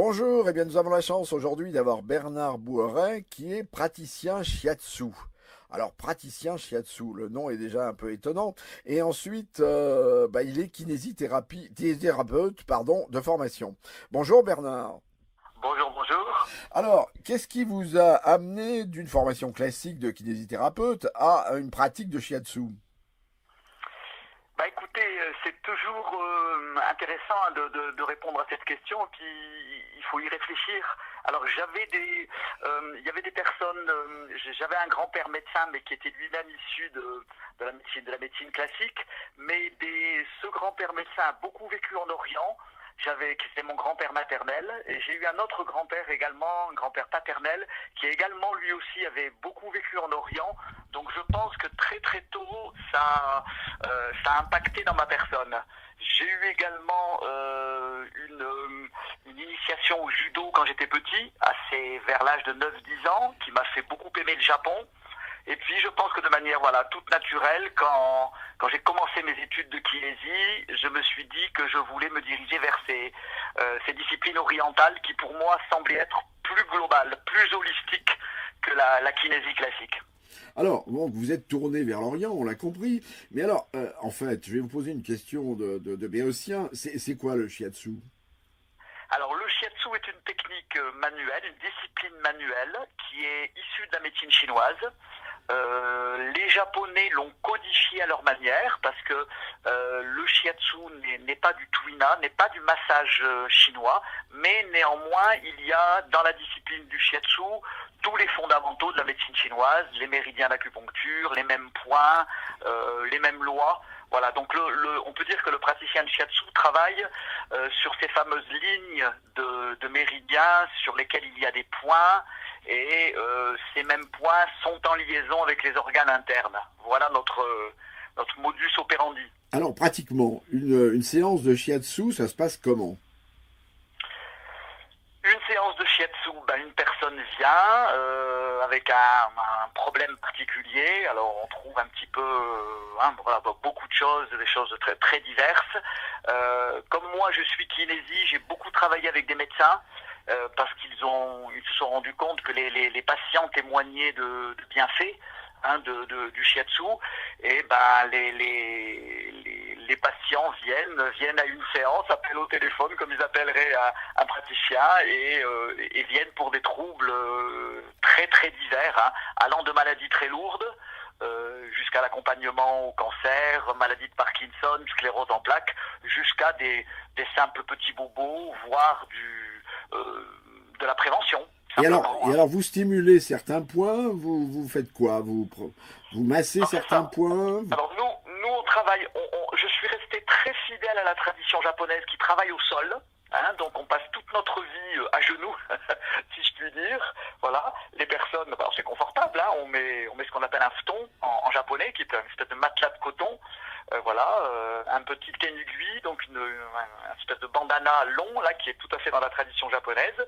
Bonjour, eh bien nous avons la chance aujourd'hui d'avoir Bernard Bouheret qui est praticien shiatsu. Alors praticien shiatsu, le nom est déjà un peu étonnant. Et ensuite, il est kinésithérapeute de formation. Bonjour Bernard. Bonjour, bonjour. Alors, qu'est-ce qui vous a amené d'une formation classique de kinésithérapeute à une pratique de shiatsu? Bah écoutez, c'est toujours intéressant de répondre à cette question, et puis il faut y réfléchir. Alors il y avait des personnes, j'avais un grand-père médecin, mais qui était lui-même issu de la médecine classique, mais ce grand-père médecin a beaucoup vécu en Orient. C'était mon grand-père maternel, et j'ai eu un autre grand-père également, un grand-père paternel, qui également lui aussi avait beaucoup vécu en Orient. Donc je pense que très très tôt, ça a impacté dans ma personne. J'ai eu également une initiation au judo quand j'étais petit, vers l'âge de 9-10 ans, qui m'a fait beaucoup aimer le Japon. Et puis je pense que de manière toute naturelle, quand j'ai commencé mes études de kinésie, je me suis dit que je voulais me diriger vers ces disciplines orientales qui pour moi semblaient être plus globales, plus holistiques que la kinésie classique. Alors, bon, vous êtes tourné vers l'Orient, on l'a compris. Mais alors, en fait, je vais vous poser une question de béotien. C'est quoi le shiatsu? Alors le shiatsu est une technique manuelle, une discipline manuelle qui est issue de la médecine chinoise. Les Japonais l'ont codifié à leur manière parce que le shiatsu n'est pas du tuina, n'est pas du massage chinois, mais néanmoins il y a dans la discipline du shiatsu tous les fondamentaux de la médecine chinoise, les méridiens d'acupuncture, les mêmes points, les mêmes lois. Voilà, donc on peut dire que le praticien de shiatsu travaille sur ces fameuses lignes de méridiens sur lesquelles il y a des points, et ces mêmes points sont en liaison avec les organes internes. Voilà notre modus operandi. Alors, pratiquement, une séance de shiatsu, ça se passe comment? Une séance de shiatsu, une personne vient avec un problème particulier. Alors on trouve un petit peu beaucoup de choses, des choses très, très diverses. Comme moi je suis kinésie, j'ai beaucoup travaillé avec des médecins parce qu'ils se sont rendus compte que les patients témoignaient de bienfaits du shiatsu, et les patients viennent à une séance, appellent au téléphone comme ils appelleraient un praticien, et viennent pour des troubles très très divers, allant de maladies très lourdes jusqu'à l'accompagnement au cancer, maladie de Parkinson, sclérose en plaques, jusqu'à des simples petits bobos, voire de la prévention. Et alors, vous stimulez certains points, vous faites quoi? Vous massez certains points? Alors nous on travaille, je suis resté très fidèle à la tradition japonaise qui travaille au sol. Donc on passe toute notre vie à genoux, si je puis dire. Voilà, les personnes, c'est confortable, on met ce qu'on appelle un futon en japonais, qui est une espèce de matelas de coton. Un petit tenugui, donc une espèce de bandana long là, qui est tout à fait dans la tradition japonaise.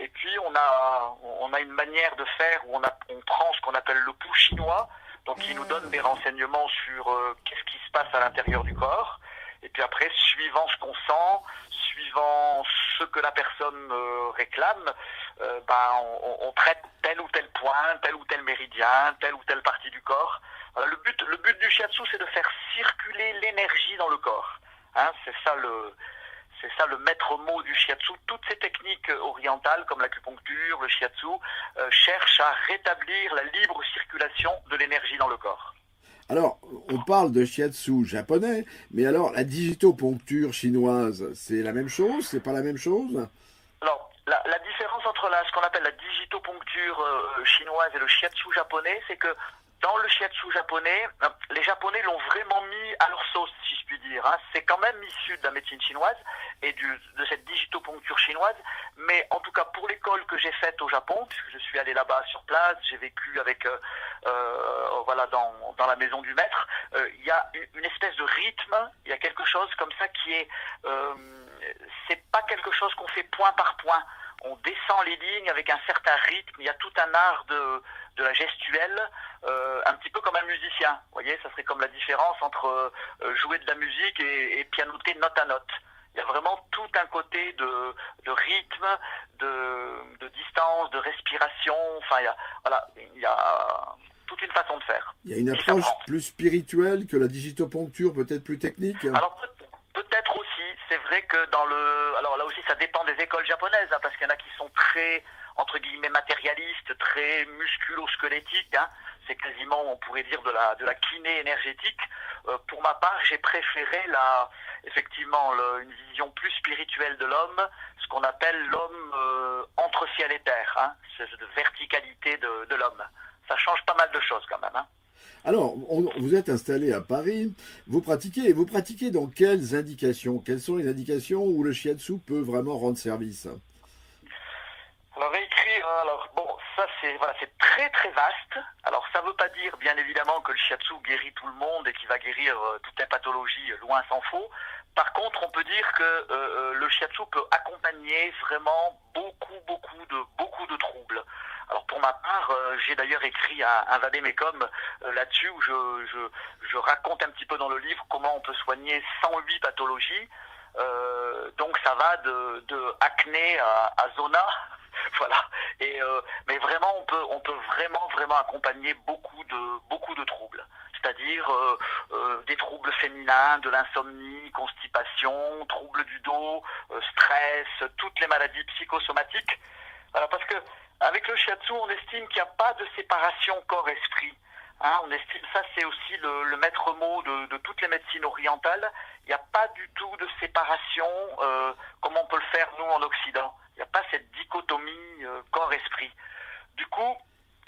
Et puis on a une manière de faire où on prend ce qu'on appelle le pouls chinois, donc qui nous donne des renseignements sur qu'est-ce qui se passe à l'intérieur du corps. Et puis après, suivant ce qu'on sent, suivant ce que la personne réclame, on traite tel ou tel point, tel ou tel méridien, telle ou telle partie du corps. Voilà, le but du shiatsu, c'est de faire circuler l'énergie dans le corps. C'est ça le maître mot du shiatsu. Toutes ces techniques orientales, comme l'acupuncture, le shiatsu, cherchent à rétablir la libre circulation de l'énergie dans le corps. Alors, on parle de shiatsu japonais, mais alors la digitoponcture chinoise, c'est la même chose? C'est pas la même chose? Alors, la différence entre ce qu'on appelle la digitoponcture chinoise et le shiatsu japonais, c'est que dans le shiatsu japonais, les Japonais l'ont vraiment mis à leur sauce, si je puis dire. C'est quand même issu de la médecine chinoise et de cette digitoponcture chinoise. Mais en tout cas, pour l'école que j'ai faite au Japon, puisque je suis allé là-bas sur place, j'ai vécu avec dans la maison du maître, il y a une espèce de rythme, il y a quelque chose comme ça qui est... c'est pas quelque chose qu'on fait point par point. On descend les lignes avec un certain rythme, il y a tout un art de la gestuelle, un petit peu comme un musicien. Vous voyez, ça serait comme la différence entre jouer de la musique et pianoter note à note. Il y a vraiment tout un côté de rythme, de distance, de respiration. Enfin, il y a toute une façon de faire Il y a une qui approche s'apprend. plus spirituelle que la digitoponcture, peut-être plus technique. Alors peut-être aussi, c'est vrai que alors là aussi ça dépend des écoles japonaises, hein, parce qu'il y en a qui sont très entre guillemets matérialistes, très musculo-squelettiques. Hein. C'est quasiment, on pourrait dire, de la kiné énergétique. Pour ma part, j'ai préféré effectivement une vision plus spirituelle de l'homme, ce qu'on appelle l'homme entre ciel et terre, hein, cette verticalité de l'homme. Ça change pas mal de choses quand même. Hein. Alors, vous êtes installé à Paris, vous pratiquez dans quelles indications? Quelles sont les indications où le shiatsu peut vraiment rendre service? Alors réécrire, alors bon, ça c'est très très vaste. Alors ça veut pas dire bien évidemment que le shiatsu guérit tout le monde et qu'il va guérir toutes les pathologies, loin s'en faut. Par contre, on peut dire que le shiatsu peut accompagner vraiment beaucoup de troubles. Alors pour ma part, j'ai d'ailleurs écrit un vadémécum là-dessus où je raconte un petit peu dans le livre comment on peut soigner 108 pathologies. Donc ça va de acné à zona. Voilà. Mais vraiment, on peut vraiment accompagner beaucoup de troubles. C'est-à-dire des troubles féminins, de l'insomnie, constipation, troubles du dos, stress, toutes les maladies psychosomatiques. Voilà, parce que avec le shiatsu, on estime qu'il n'y a pas de séparation corps-esprit. Hein, on estime, ça c'est aussi le maître mot de toutes les médecines orientales. Il n'y a pas du tout de séparation comme on peut le faire nous en Occident. Il n'y a pas cette dichotomie corps-esprit. Du coup,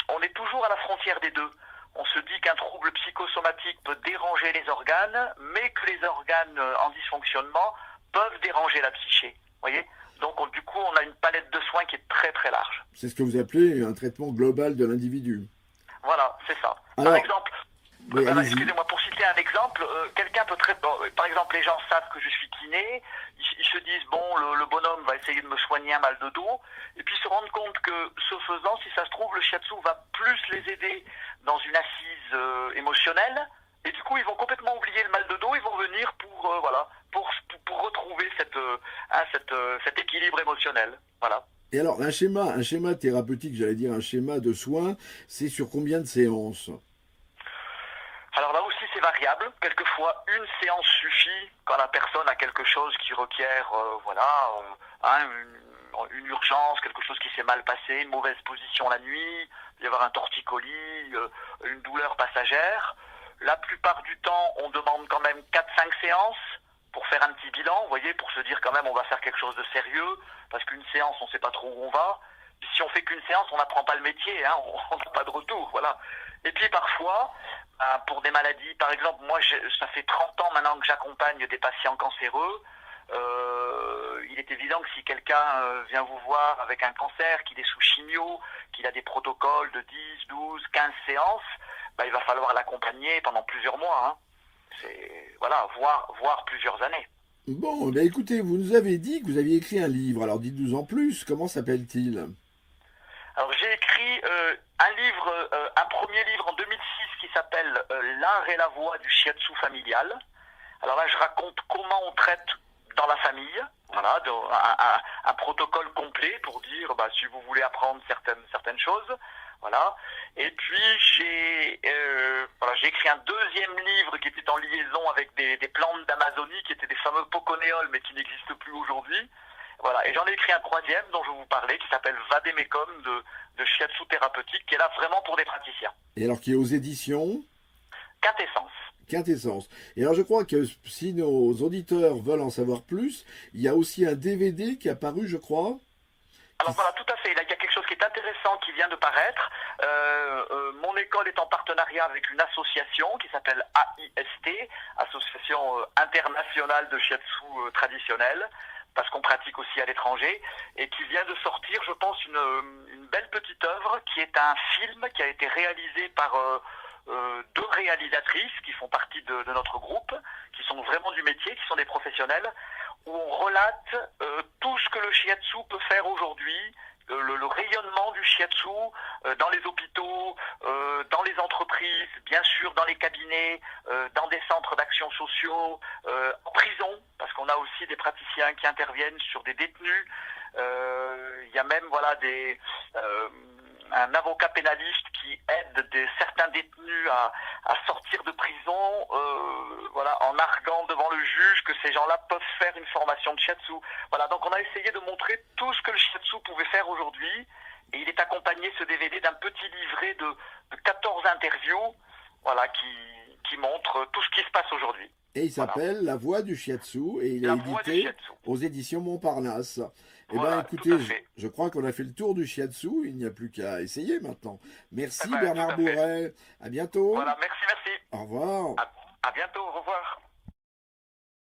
on est toujours à la frontière des deux. On se dit qu'un trouble psychosomatique peut déranger les organes, mais que les organes en dysfonctionnement peuvent déranger la psyché. Voyez ? Donc du coup, on a une palette de soins qui est très très large. C'est ce que vous appelez un traitement global de l'individu. Voilà, c'est ça. Alors, Par exemple, oui, excusez-moi, pour citer un exemple, quelqu'un peut traiter. Bon, par exemple, les gens savent que je suis kiné, ils se disent bon, le bonhomme va essayer de me soigner un mal de dos, et puis se rendent compte que ce faisant, si ça se trouve, le shiatsu va plus les aider dans une assise émotionnelle, et du coup, ils vont complètement oublier le mal de dos, ils vont venir pour retrouver cet équilibre émotionnel. Voilà. et alors, un schéma thérapeutique, j'allais dire un schéma de soins, c'est sur combien de séances? Alors là aussi c'est variable. Quelquefois une séance suffit quand la personne a quelque chose qui requiert une urgence, quelque chose qui s'est mal passé, une mauvaise position la nuit, il peut y avoir un torticolis, une douleur passagère. La plupart du temps on demande quand même 4-5 séances pour faire un petit bilan, vous voyez, pour se dire quand même on va faire quelque chose de sérieux, parce qu'une séance on ne sait pas trop où on va. Puis si on fait qu'une séance, on n'apprend pas le métier, hein, on n'a pas de retour, voilà. Et puis parfois, pour des maladies, par exemple, moi ça fait 30 ans maintenant que j'accompagne des patients cancéreux. Il est évident que si quelqu'un vient vous voir avec un cancer, qu'il est sous chimio, qu'il a des protocoles de 10, 12, 15 séances, il va falloir l'accompagner pendant plusieurs mois. Hein. Voire plusieurs années. Bon, ben écoutez, vous nous avez dit que vous aviez écrit un livre, alors dites-nous en plus, comment s'appelle-t-il? Alors j'ai écrit un premier livre en 2006 qui s'appelle L'art et la voix du shiatsu familial. Alors là je raconte comment on traite dans la famille, voilà, un protocole complet pour dire si vous voulez apprendre certaines choses. Voilà. Et puis j'ai écrit un deuxième livre qui était en liaison avec des plantes d'Amazonie qui étaient des fameux poconéols mais qui n'existent plus aujourd'hui. Voilà. Et j'en ai écrit un troisième dont je vous parlais qui s'appelle Vadémécum de shiatsu thérapeutique qui est là vraiment pour des praticiens. Et alors qui est aux éditions Quintessence. Quintessence. Et alors je crois que si nos auditeurs veulent en savoir plus, il y a aussi un DVD qui est apparu, je crois. Alors voilà, tout à fait. Là, il y a quelque chose qui est intéressant qui vient de paraître. Mon école est en partenariat avec une association qui s'appelle AIST, Association internationale de shiatsu traditionnel, parce qu'on pratique aussi à l'étranger, et qui vient de sortir, je pense, une belle petite œuvre qui est un film qui a été réalisé par deux réalisatrices qui font partie de notre groupe, qui sont vraiment du métier, qui sont des professionnels, où on relate tout ce que le shiatsu peut faire aujourd'hui, le rayonnement du shiatsu dans les hôpitaux, dans les entreprises, bien sûr dans les cabinets, dans des centres d'action sociaux, en prison, parce qu'on a aussi des praticiens qui interviennent sur des détenus. Il y a même un avocat pénaliste qui aide certains détenus à sortir de prison, en arguant devant le juge que ces gens-là peuvent faire une formation de shiatsu. Voilà, donc on a essayé de montrer tout ce que le shiatsu pouvait faire aujourd'hui, et il est accompagné, ce DVD, d'un petit livret de 14 interviews, qui montrent tout ce qui se passe aujourd'hui. Et il s'appelle La Voix du Shiatsu, et il est édité aux éditions Montparnasse. Eh bien, écoutez, je crois qu'on a fait le tour du Shiatsu, il n'y a plus qu'à essayer maintenant. Merci Bernard Bourret, à bientôt. Voilà, merci. Au revoir. À bientôt, au revoir.